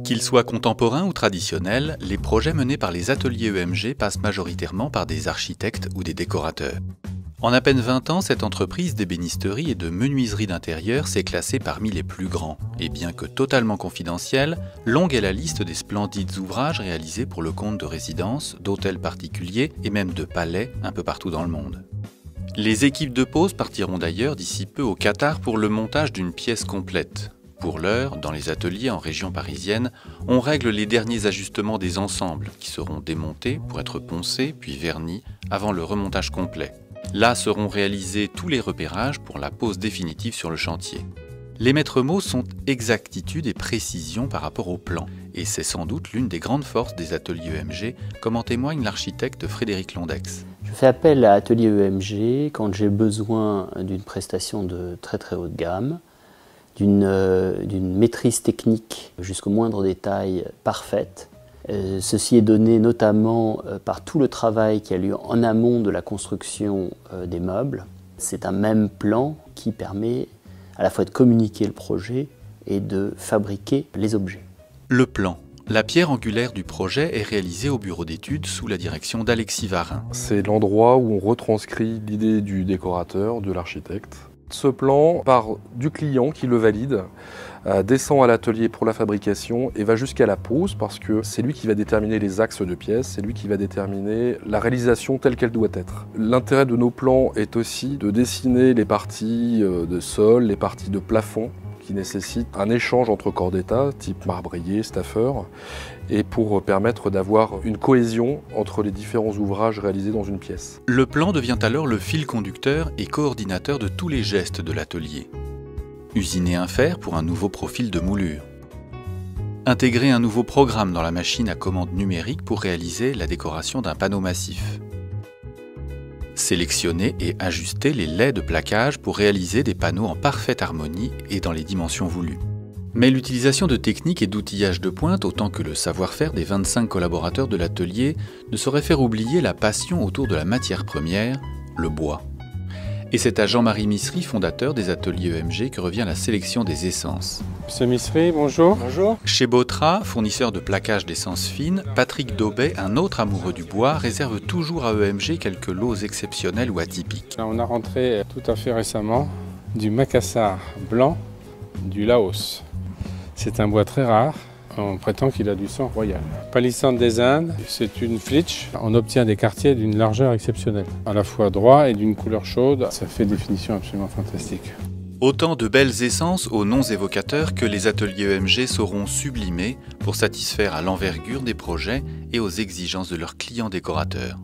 Qu'ils soient contemporains ou traditionnels, les projets menés par les ateliers EMG passent majoritairement par des architectes ou des décorateurs. En à peine 20 ans, cette entreprise d'ébénisterie et de menuiserie d'intérieur s'est classée parmi les plus grands. Et bien que totalement confidentielle, longue est la liste des splendides ouvrages réalisés pour le compte de résidences, d'hôtels particuliers et même de palais un peu partout dans le monde. Les équipes de pose partiront d'ailleurs d'ici peu au Qatar pour le montage d'une pièce complète. Pour l'heure, dans les ateliers en région parisienne, on règle les derniers ajustements des ensembles qui seront démontés pour être poncés puis vernis avant le remontage complet. Là seront réalisés tous les repérages pour la pose définitive sur le chantier. Les maîtres mots sont exactitude et précision par rapport au plan, et c'est sans doute l'une des grandes forces des ateliers EMG, comme en témoigne l'architecte Frédéric Londex. Je fais appel à Atelier EMG quand j'ai besoin d'une prestation de très haute gamme, d'une maîtrise technique jusqu'au moindre détail parfaite. Ceci est donné notamment par tout le travail qui a lieu en amont de la construction des meubles. C'est un même plan qui permet à la fois de communiquer le projet et de fabriquer les objets. Le plan. La pierre angulaire du projet est réalisée au bureau d'études sous la direction d'Alexis Varin. C'est l'endroit où on retranscrit l'idée du décorateur, de l'architecte. Ce plan part du client qui le valide, descend à l'atelier pour la fabrication et va jusqu'à la pose parce que c'est lui qui va déterminer les axes de pièces, c'est lui qui va déterminer la réalisation telle qu'elle doit être. L'intérêt de nos plans est aussi de dessiner les parties de sol, les parties de plafond qui nécessitent un échange entre corps d'état, type marbrier, staffeur, et pour permettre d'avoir une cohésion entre les différents ouvrages réalisés dans une pièce. Le plan devient alors le fil conducteur et coordinateur de tous les gestes de l'atelier. Usiner un fer pour un nouveau profil de moulure. Intégrer un nouveau programme dans la machine à commande numérique pour réaliser la décoration d'un panneau massif. Sélectionner et ajuster les laits de plaquage pour réaliser des panneaux en parfaite harmonie et dans les dimensions voulues. Mais l'utilisation de techniques et d'outillage de pointe, autant que le savoir-faire des 25 collaborateurs de l'atelier, ne saurait faire oublier la passion autour de la matière première, le bois. Et c'est à Jean-Marie Missery, fondateur des ateliers EMG, que revient la sélection des essences. Monsieur Missery, bonjour. Bonjour. Chez Botra, fournisseur de plaquage d'essences fines, Patrick Daubet, un autre amoureux du bois, réserve toujours à EMG quelques lots exceptionnels ou atypiques. Là, on a rentré tout à fait récemment du macassar blanc du Laos. C'est un bois très rare. On prétend qu'il a du sang royal. Palissandre des Indes, c'est une flitch. On obtient des quartiers d'une largeur exceptionnelle, à la fois droit et d'une couleur chaude. Ça fait des finitions absolument fantastiques. Autant de belles essences aux noms évocateurs que les ateliers EMG sauront sublimer pour satisfaire à l'envergure des projets et aux exigences de leurs clients décorateurs.